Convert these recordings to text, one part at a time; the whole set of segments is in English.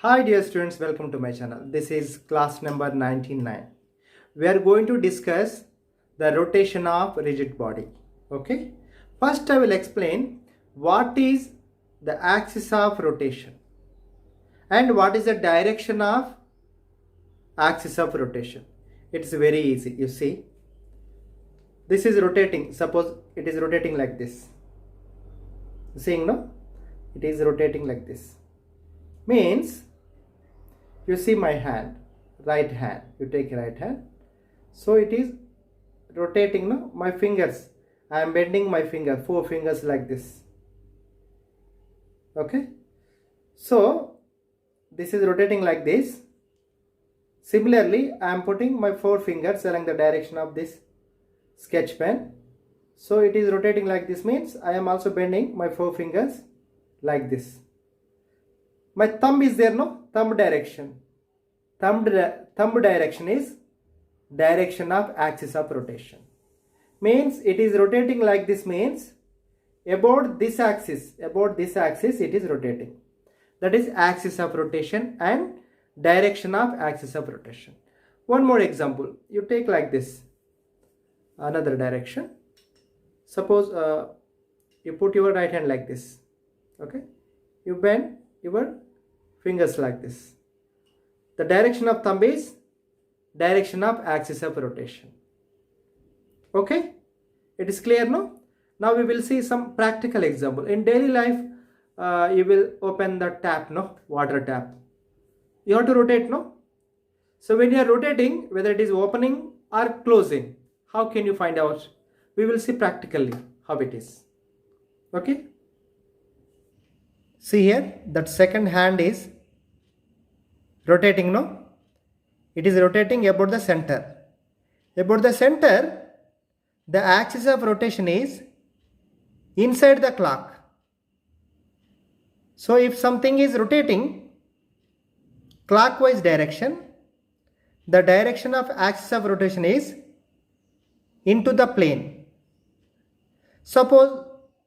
Hi dear students, welcome to my channel. This is class number 99. We are going to discuss the rotation of rigid body. Okay. First I will explain what is the axis of rotation and what is the direction of axis of rotation. It's very easy. You see, this is rotating. Suppose it is rotating like this. Seeing, no? It is rotating like this. Means you see my hand, right hand, you take right hand, so it is rotating, no? My fingers, I am bending my finger, 4 fingers like this. Okay, so this is rotating like this. Similarly, I am putting my 4 fingers along the direction of this sketch pen, so it is rotating like this. Means I am also bending my 4 fingers like this. My thumb is there, no? Thumb direction. Thumb direction is direction of axis of rotation. Means it is rotating like this. Means about this axis it is rotating. That is axis of rotation and direction of axis of rotation. One more example. You take like this, another direction. Suppose you put your right hand like this. Okay, you bend your fingers like this. The direction of thumb is direction of axis of rotation. Okay, it is clear, no? Now we will see some practical example. In daily life, you will open the tap, no? Water tap. You have to rotate, no? So when you are rotating, whether it is opening or closing, how can you find out? We will see practically how it is. Okay. See here, that second hand is rotating, no? It is rotating about the center. About the center, the axis of rotation is inside the clock. So if something is rotating clockwise direction, the direction of axis of rotation is into the plane. Suppose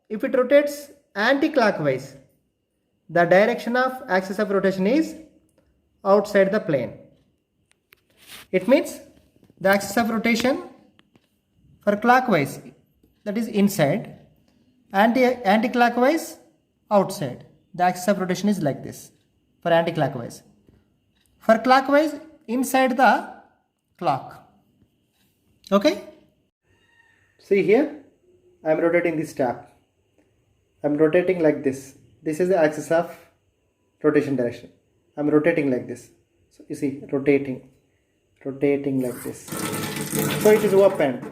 if it rotates anti-clockwise, the direction of axis of rotation is outside the plane. It means the axis of rotation for clockwise, that is inside, anti-clockwise outside. The axis of rotation is like this for anti-clockwise. For clockwise, inside the clock. Okay? See here, I am rotating this tap. I am rotating like this. This is the axis of rotation direction. I am rotating like this. So you see, rotating like this. So it is opened.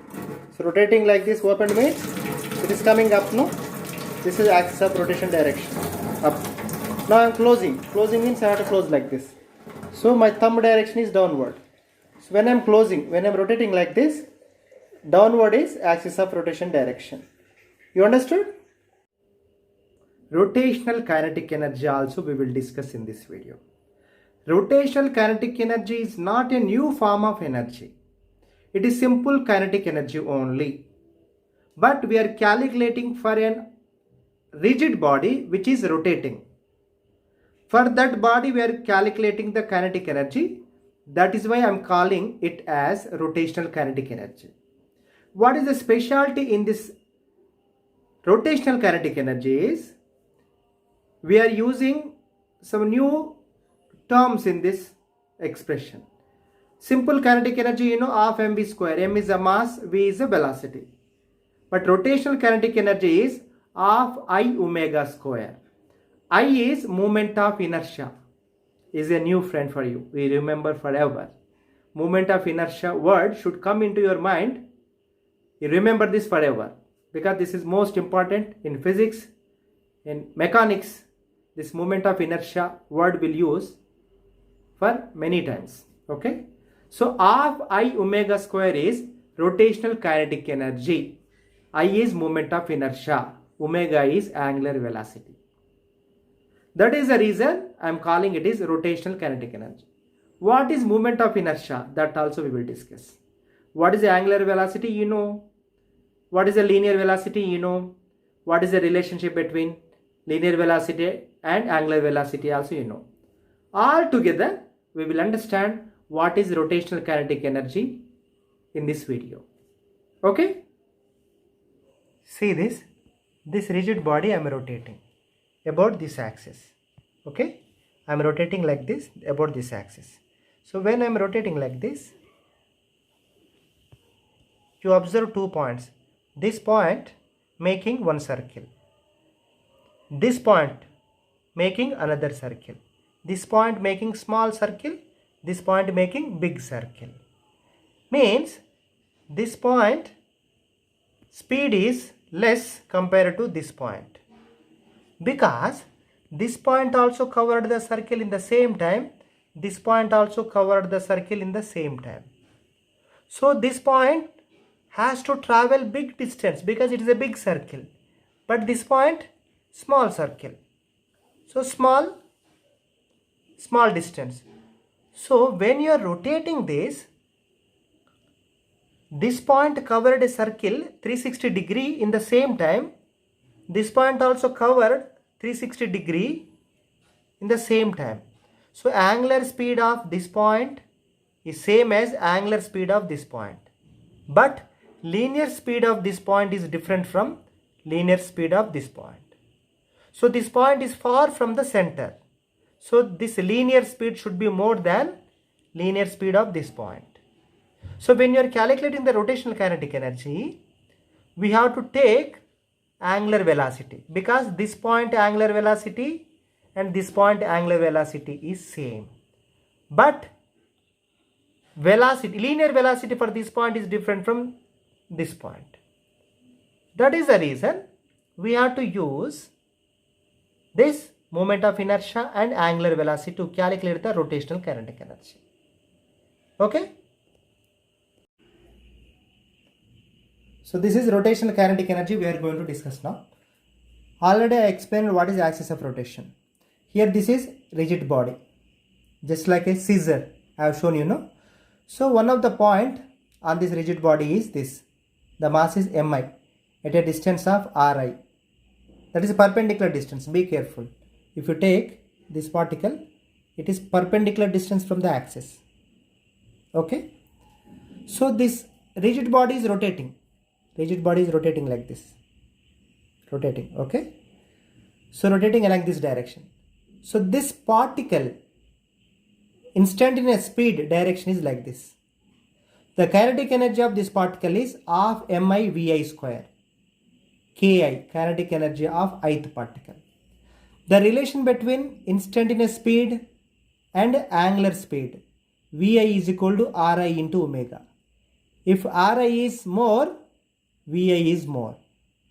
So rotating like this, opened means it is coming up, no? This is axis of rotation direction, up. Now I am closing. Closing means I have to close like this. So my thumb direction is downward. So when I am closing, when I am rotating like this, downward is axis of rotation direction. You understood? Rotational kinetic energy also we will discuss in this video. Rotational kinetic energy is not a new form of energy. It is simple kinetic energy only. But we are calculating for a rigid body which is rotating. For that body we are calculating the kinetic energy. That is why I am calling it as rotational kinetic energy. What is the specialty in this rotational kinetic energy is we are using some new terms in this expression. Simple kinetic energy, you know, half mv square. M is a mass, v is a velocity. But rotational kinetic energy is half I omega square. I is moment of inertia. Is a new friend for you. We remember forever. Moment of inertia word should come into your mind. You remember this forever. Because this is most important in physics, in mechanics. This moment of inertia word will use for many times. Okay. So half I omega square is rotational kinetic energy. I is moment of inertia. Omega is angular velocity. That is the reason I am calling it is rotational kinetic energy. What is moment of inertia? That also we will discuss. What is the angular velocity? You know. What is the linear velocity? You know. What is the relationship between linear velocity and angular velocity also you know. All together, we will understand what is rotational kinetic energy in this video. Okay? See this rigid body I am rotating about this axis. Okay? I am rotating like this about this axis. So when I am rotating like this, you observe 2 points. This point making one circle. This point making another circle. This point making small circle. This point making big circle. Means this point speed is less compared to this point, because this point also covered the circle in the same time, this point also covered the circle in the same time. So this point has to travel big distance because it is a big circle, but this point small circle, so small distance. So when you are rotating this point covered a circle 360 degree in the same time. This point also covered 360 degree in the same time. So angular speed of this point is same as angular speed of this point. But linear speed of this point is different from linear speed of this point. So this point is far from the center. So this linear speed should be more than linear speed of this point. So when you are calculating the rotational kinetic energy, we have to take angular velocity, because this point angular velocity and this point angular velocity is same. But velocity, linear velocity for this point is different from this point. That is the reason we have to use this moment of inertia and angular velocity to calculate the rotational kinetic energy. Okay? So this is rotational kinetic energy we are going to discuss now. Already I explained what is axis of rotation. Here this is rigid body, just like a scissor I have shown you, no? So one of the point on this rigid body is this. The mass is mi at a distance of ri. That is a perpendicular distance. Be careful. If you take this particle, it is perpendicular distance from the axis. Okay? So this rigid body is rotating. Rigid body is rotating like this. Rotating, okay? So rotating along this direction. So this particle instantaneous speed direction is like this. The kinetic energy of this particle is half mi vi square. Ki, kinetic energy of ith particle. The relation between instantaneous speed and angular speed, vi is equal to ri into omega. If ri is more, vi is more.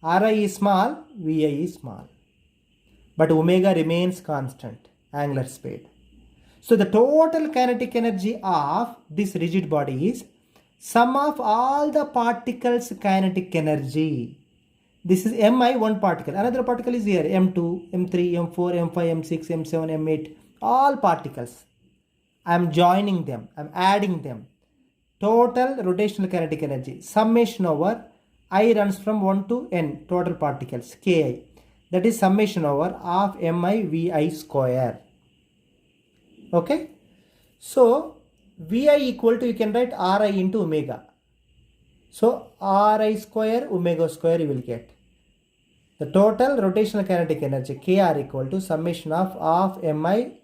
Ri is small, vi is small. But omega remains constant, angular speed. So the total kinetic energy of this rigid body is sum of all the particles' kinetic energy. This is mi, one particle. Another particle is here, m2, m3, m4, m5, m6, m7, m8. All particles. I am joining them. I am adding them. Total rotational kinetic energy. Summation over I runs from 1 to n, total particles, ki. That is summation over half mi vi square. Okay? So, vi equal to, you can write ri into omega. So, ri square, omega square you will get. The total rotational kinetic energy, kr, equal to summation of half mi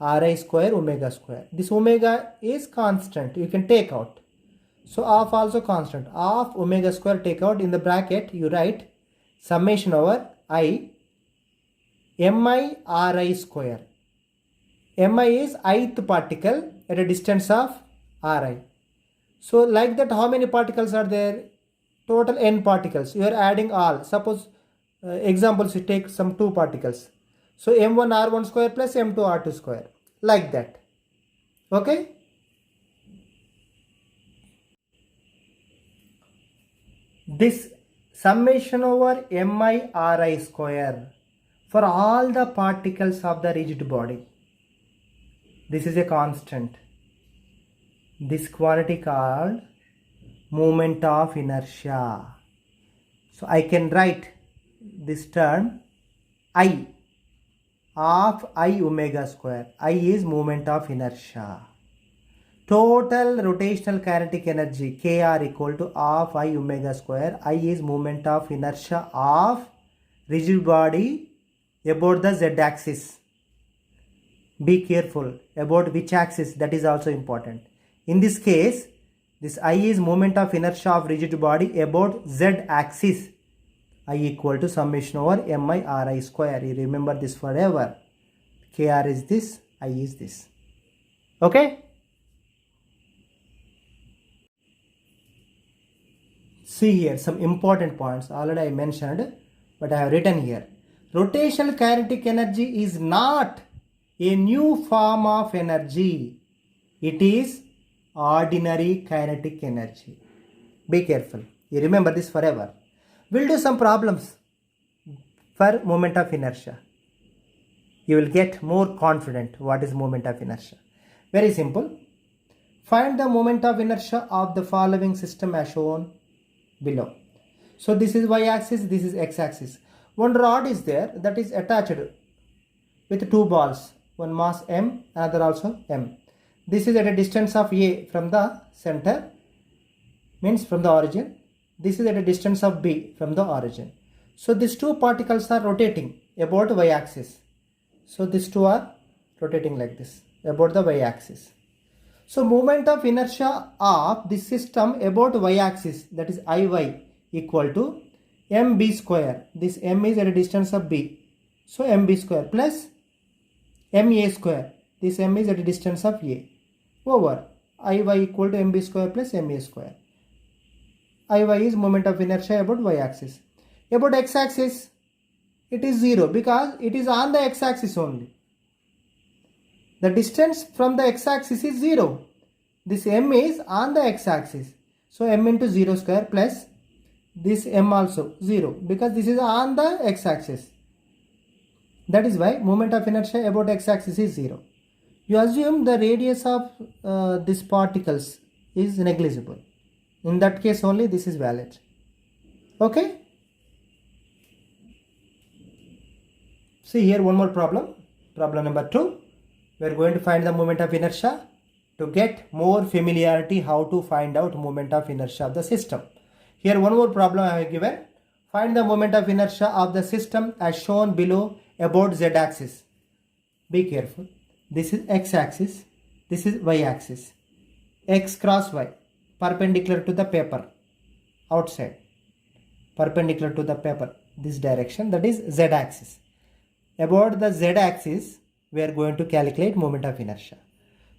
ri square, omega square. This omega is constant, you can take out. So half also constant. Half omega square take out, in the bracket you write summation over I mi ri square. Mi is ith particle at a distance of ri. So like that, how many particles are there? Total n particles. You are adding all. Suppose examples, you take some 2 particles. So m1 r1 square plus m2 r2 square. Like that. Okay? This summation over mi ri square for all the particles of the rigid body. This is a constant. This quantity called moment of inertia. So I can write this term I of I omega square. I is moment of inertia. Total rotational kinetic energy Kr equal to half I omega square. I is moment of inertia of rigid body about the z axis. Be careful about which axis, that is also important. In this case, this I is moment of inertia of rigid body about z axis. I equal to summation over mi ri square. You remember this forever. Kr is this, I is this. Okay? See here some important points. Already I mentioned, but I have written here. Rotational kinetic energy is not a new form of energy. It is ordinary kinetic energy. Be careful. You remember this forever. We'll do some problems for moment of inertia. You will get more confident what is moment of inertia. Very simple. Find the moment of inertia of the following system as shown below. So this is y-axis, this is x-axis. One rod is there that is attached with two balls, one mass m, another also m. This is at a distance of a from the center, means from the origin. This is at a distance of b from the origin. So these two particles are rotating about y-axis. So these two are rotating like this about the y-axis. So moment of inertia of this system about y-axis, that is Iy, equal to mb square. This m is at a distance of b. So mb square plus ma square. This m is at a distance of a. Over Iy equal to mb square plus ma square. Iy is moment of inertia about y-axis. About x-axis, it is 0 because it is on the x-axis only. The distance from the x-axis is 0. This m is on the x-axis. So m into 0 square plus this m also 0 because this is on the x-axis. That is why moment of inertia about x-axis is 0. You assume the radius of these particles is negligible. In that case only this is valid. Okay? See here one more problem. Problem number 2. We are going to find the moment of inertia. To get more familiarity how to find out moment of inertia of the system. Here one more problem I have given. Find the moment of inertia of the system as shown below about z-axis. Be careful. This is x-axis. This is y-axis. X cross y. Perpendicular to the paper. Outside. Perpendicular to the paper. This direction, that is z-axis. About the z-axis, we are going to calculate moment of inertia.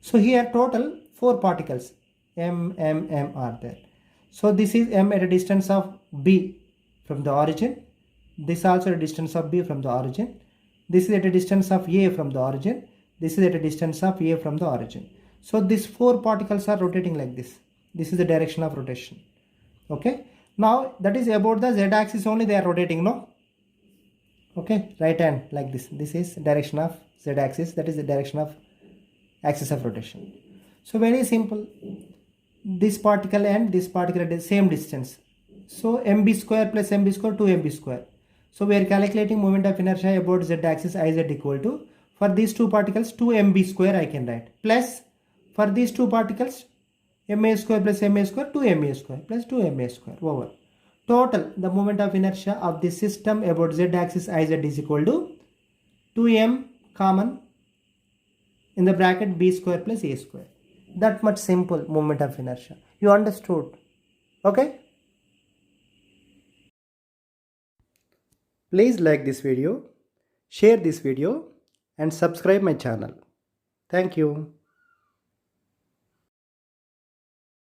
So here total 4 particles m are there. So this is m at a distance of b from the origin. This also at a distance of b from the origin. This is at a distance of a from the origin. This is at a distance of a from the origin. So these 4 particles are rotating like this. This is the direction of rotation. Okay. Now that is about the z-axis only they are rotating, no? Okay. Right hand like this. This is direction of z-axis. That is the direction of axis of rotation. So very simple. This particle and this particle at the same distance. So mb square plus mb square 2mb square. So we are calculating moment of inertia about z-axis Iz equal to, for these two particles 2mb square I can write, plus for these two particles ma square plus ma square 2ma square plus 2ma square over. Total the moment of inertia of the system about z-axis Iz is equal to 2m common in the bracket b square plus a square. That much simple moment of inertia. You understood? Okay? Please like this video, share this video and subscribe my channel. Thank you.